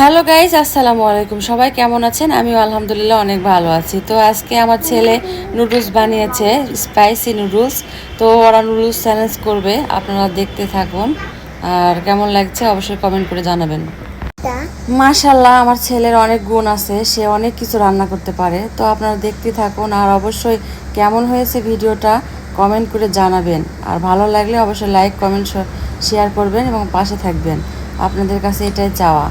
Hello guys, আসসালামু আলাইকুম। সবাই কেমন আছেন? আমিও আলহামদুলিল্লাহ অনেক ভালো আছি। তো আজকে আমার ছেলে নুডলস বানিয়েছে, স্পাইসি নুডলস। তো ওরা নুডলস চ্যালেঞ্জ করবে, আপনারা দেখতে থাকুন। আর কেমন লাগছে অবশ্যই কমেন্ট করে জানাবেন। মাশাল্লাহ, আমার ছেলের অনেক গুণ আছে, সে অনেক কিছু রান্না করতে পারে। তো আপনারা দেখতে থাকুন আর অবশ্যই কেমন হয়েছে ভিডিওটা কমেন্ট করে জানাবেন। আর ভালো লাগলে অবশ্যই লাইক কমেন্ট শেয়ার করবেন এবং পাশে থাকবেন। আপনাদের কাছে এটাই চাওয়া।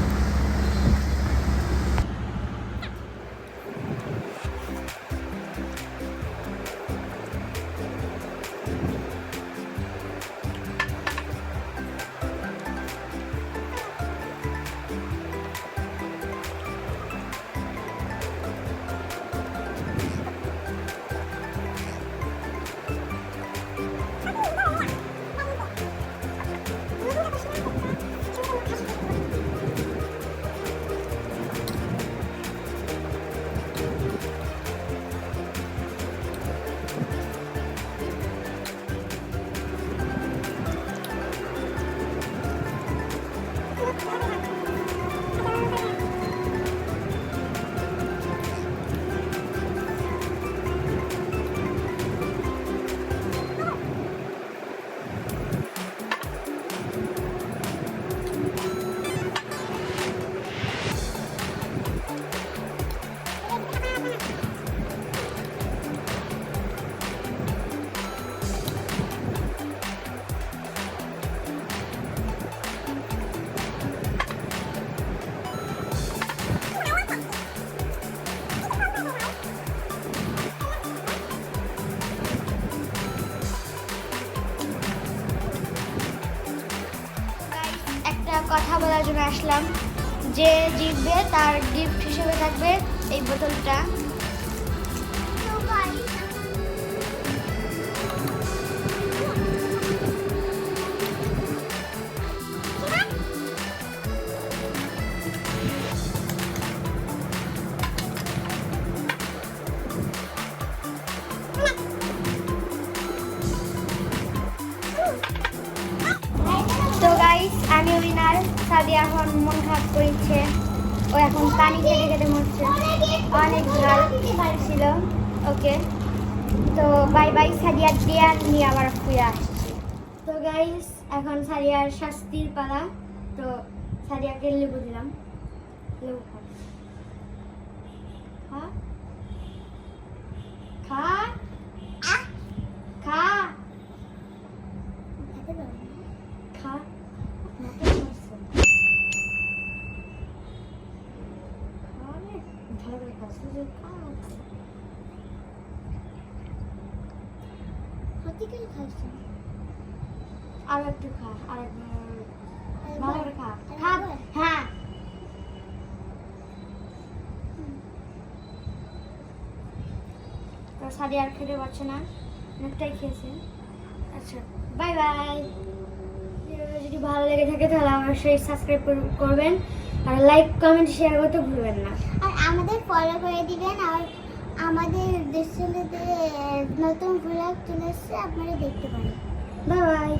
একটা কথা বলার জন্য আসলাম, যে জিতবে তার গিফট হিসেবে থাকবে এই বোতলটা। তো গাইস, আমি উইনার। সাদিয়া এখন মন খারাপ করেছে, ও এখন পানি খেতে খেতে মরছে, অনেক ঝাল ছিল। ওকে, তো বাই বাই। সাদিয়া দিয়ে নিয়ে আবার ফিরে আসছি। তো গাইস, এখন সাদিয়ার শাস্তির পালা। তো সাদিয়াকে লেবু দিলাম, লেবু খা খা খা খা। আর একটু খা, আর ভালো করে খা খা। হ্যাঁ, তো সাদি আর খেতে পারছে না, অনেকটাই খেয়েছে। আচ্ছা, বাই বাই। যদি ভালো লেগে থাকে তাহলে অবশ্যই সাবস্ক্রাইব করবেন, আর লাইক কমেন্ট শেয়ার করতে ভুলবেন না। আর আমাদের ফলো করে দিবেন। আর আমাদের দেশে নতুন ব্লগ চলে এসেছে, আপনারা দেখতে পারেন। Bye bye.